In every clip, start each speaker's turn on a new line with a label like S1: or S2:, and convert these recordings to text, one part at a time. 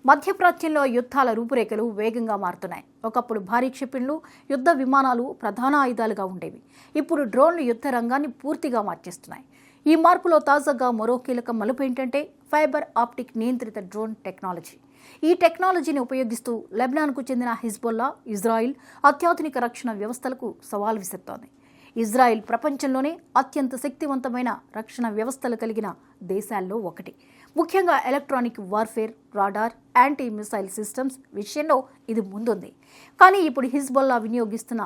S1: మధ్యప్రాచ్యంలో యుద్ధాల రూపురేఖలు వేగంగా మారుతున్నాయి. ఒకప్పుడు భారీ క్షిపణులు, యుద్ధ విమానాలు ప్రధాన ఆయుధాలుగా ఉండేవి. ఇప్పుడు డ్రోన్లు యుద్ధ రంగాన్ని పూర్తిగా మార్చేస్తున్నాయి. ఈ మార్పులో తాజాగా మరో కీలక మలుపు ఏంటంటే ఫైబర్ ఆప్టిక్ నియంత్రిత డ్రోన్ టెక్నాలజీ. ఈ టెక్నాలజీని ఉపయోగిస్తూ లెబనాన్కు చెందిన హిజ్బుల్లా, ఇజ్రాయిల్ అత్యాధునిక రక్షణ వ్యవస్థలకు సవాల్ విసురుతోంది. ఇజ్రాయిల్ ప్రపంచంలోనే అత్యంత శక్తివంతమైన రక్షణ వ్యవస్థలు కలిగిన దేశాల్లో ఒకటి. ముఖ్యంగా electronic warfare, radar, anti missile systems విషయంలో ఇది ముందుంది. కానీ ఇప్పుడు హిజ్బుల్లా వినియోగిస్తున్న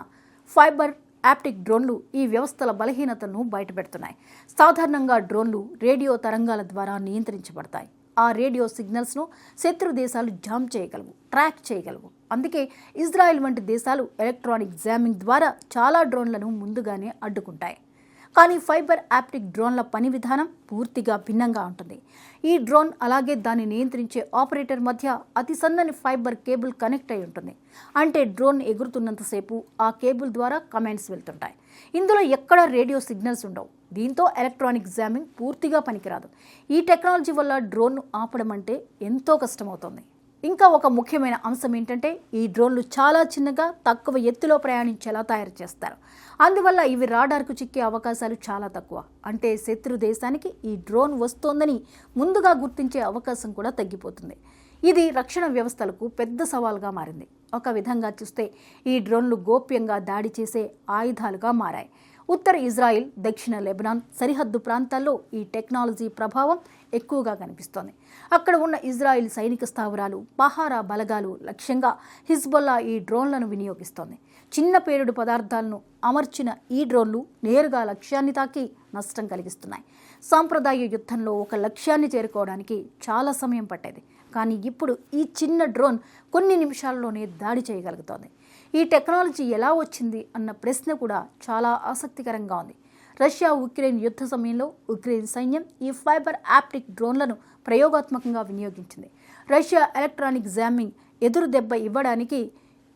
S1: ఫైబర్ ఆప్టిక్ డ్రోన్లు ఈ వ్యవస్థల బలహీనతను బయటపెడుతున్నాయి. సాధారణంగా డ్రోన్లు రేడియో తరంగాల ద్వారా నియంత్రించబడతాయి. ఆ రేడియో సిగ్నల్స్ను శత్రు దేశాలు జామ్ చేయగలవు, ట్రాక్ చేయగలవు. అందుకే ఇజ్రాయెల్ వంటి దేశాలు ఎలక్ట్రానిక్ జామింగ్ ద్వారా చాలా డ్రోన్లను ముందుగానే అడ్డుకుంటాయి. కానీ ఫైబర్ ఆప్టిక్ డ్రోన్ల పని విధానం పూర్తిగా భిన్నంగా ఉంటుంది. ఈ డ్రోన్ అలాగే దాన్ని నియంత్రించే ఆపరేటర్ మధ్య అతి సన్నని ఫైబర్ కేబుల్ కనెక్ట్ అయి ఉంటుంది. అంటే డ్రోన్ ఎగురుతున్నంతసేపు ఆ కేబుల్ ద్వారా కమాండ్స్ వెళ్తుంటాయి. ఇందులో ఎక్కడ రేడియో సిగ్నల్స్ ఉండవు. దీంతో ఎలక్ట్రానిక్ జామింగ్ పూర్తిగా పనికిరాదు. ఈ టెక్నాలజీ వల్ల డ్రోన్ను ఆపడం అంటే ఎంతో కష్టమవుతుంది. ఇంకా ఒక ముఖ్యమైన అంశం ఏంటంటే ఈ డ్రోన్లు చాలా చిన్నగా, తక్కువ ఎత్తులో ప్రయాణించేలా తయారు చేస్తారు. అందువల్ల ఇవి రాడార్కు చిక్కే అవకాశాలు చాలా తక్కువ. అంటే శత్రు దేశానికి ఈ డ్రోన్ వస్తోందని ముందుగా గుర్తించే అవకాశం కూడా తగ్గిపోతుంది. ఇది రక్షణ వ్యవస్థలకు పెద్ద సవాల్గా మారింది. ఒక విధంగా చూస్తే ఈ డ్రోన్లు గోప్యంగా దాడి చేసే ఆయుధాలుగా మారాయి. ఉత్తర ఇజ్రాయిల్, దక్షిణ లెబనాన్ సరిహద్దు ప్రాంతాల్లో ఈ టెక్నాలజీ ప్రభావం ఎక్కువగా కనిపిస్తోంది. అక్కడ ఉన్న ఇజ్రాయిల్ సైనిక స్థావరాలు, పహారా బలగాలు లక్ష్యంగా హిజ్బుల్లా ఈ డ్రోన్లను వినియోగిస్తోంది. చిన్న పేలుడు పదార్థాలను అమర్చిన ఈ డ్రోన్లు నేరుగా లక్ష్యాన్ని తాకి నష్టం కలిగిస్తున్నాయి. సాంప్రదాయ యుద్ధంలో ఒక లక్ష్యాన్ని చేరుకోవడానికి చాలా సమయం పట్టేది. కానీ ఇప్పుడు ఈ చిన్న డ్రోన్ కొన్ని నిమిషాల్లోనే దాడి చేయగలుగుతోంది. ఈ టెక్నాలజీ ఎలా వచ్చింది అన్న ప్రశ్న కూడా చాలా ఆసక్తికరంగా ఉంది. రష్యా ఉక్రెయిన్ యుద్ధ సమయంలో ఉక్రెయిన్ సైన్యం ఈ ఫైబర్ ఆప్టిక్ డ్రోన్లను ప్రయోగాత్మకంగా వినియోగించింది. రష్యా ఎలక్ట్రానిక్ జామింగ్ ఎదురు దెబ్బ ఇవ్వడానికి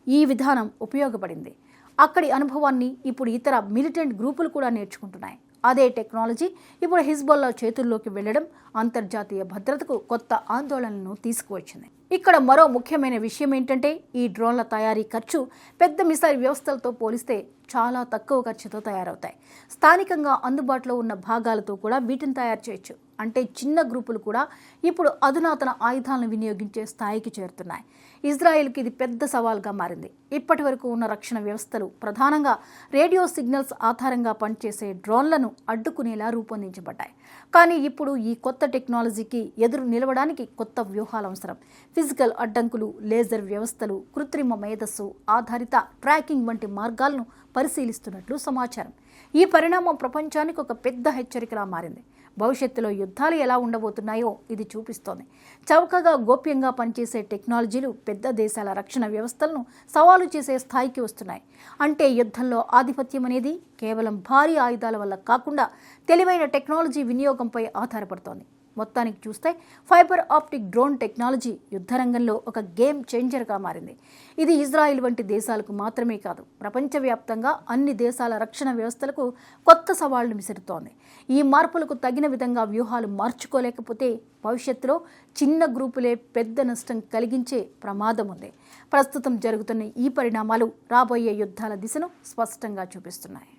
S1: ఈ విధానం ఉపయోగపడింది. అక్కడి అనుభవాన్ని ఇప్పుడు ఇతర మిలిటెంట్ గ్రూపులు కూడా నేర్చుకుంటున్నాయి. అదే టెక్నాలజీ ఇప్పుడు హిజ్బుల్లా చేతుల్లోకి వెళ్లడం అంతర్జాతీయ భద్రతకు కొత్త ఆందోళనలను తీసుకువచ్చింది. ఇక్కడ మరో ముఖ్యమైన విషయం ఏంటంటే ఈ డ్రోన్ల తయారీ ఖర్చు పెద్ద మిసైల్ వ్యవస్థలతో పోలిస్తే చాలా తక్కువ ఖర్చుతో తయారవుతాయి. స్థానికంగా అందుబాటులో ఉన్న భాగాలతో కూడా వీటిని తయారు చేయొచ్చు. అంటే చిన్న గ్రూపులు కూడా ఇప్పుడు అధునాతన ఆయుధాలను వినియోగించే స్థాయికి చేరుతున్నాయి. ఇజ్రాయెల్కి ఇది పెద్ద సవాల్గా మారింది. ఇప్పటి వరకు ఉన్న రక్షణ వ్యవస్థలు ప్రధానంగా రేడియో సిగ్నల్స్ ఆధారంగా పనిచేసే డ్రోన్లను అడ్డుకునేలా రూపొందించబడ్డాయి. కానీ ఇప్పుడు ఈ కొత్త టెక్నాలజీకి ఎదురు నిలవడానికి కొత్త వ్యూహాలు అవసరం. ఫిజికల్ అడ్డంకులు, లేజర్ వ్యవస్థలు, కృత్రిమ మేధస్సు ఆధారిత ట్రాకింగ్ వంటి మార్గాలను పరిశీలిస్తున్నట్లు సమాచారం. ఈ పరిణామం ప్రపంచానికి ఒక పెద్ద హెచ్చరికలా మారింది. భవిష్యత్తులో యుద్ధాలు ఎలా ఉండబోతున్నాయో ఇది చూపిస్తోంది. చౌకగా, గోప్యంగా పనిచేసే టెక్నాలజీలు పెద్ద దేశాల రక్షణ వ్యవస్థలను సవాలు చేసే స్థాయికి వస్తున్నాయి. అంటే యుద్ధంలో ఆధిపత్యం అనేది కేవలం భారీ ఆయుధాల వల్ల కాకుండా తెలివైన టెక్నాలజీ వినియోగంపై ఆధారపడుతోంది. మొత్తానికి చూస్తే ఫైబర్ ఆప్టిక్ డ్రోన్ టెక్నాలజీ యుద్ధరంగంలో ఒక గేమ్ చేంజర్గా మారింది. ఇది ఇజ్రాయిల్ వంటి దేశాలకు మాత్రమే కాదు, ప్రపంచవ్యాప్తంగా అన్ని దేశాల రక్షణ వ్యవస్థలకు కొత్త సవాళ్లు విసురుతోంది. ఈ మార్పులకు తగిన విధంగా వ్యూహాలు మార్చుకోలేకపోతే భవిష్యత్తులో చిన్న గ్రూపులే పెద్ద నష్టం కలిగించే ప్రమాదం ఉంది. ప్రస్తుతం జరుగుతున్న ఈ పరిణామాలు రాబోయే యుద్ధాల దిశను స్పష్టంగా చూపిస్తున్నాయి.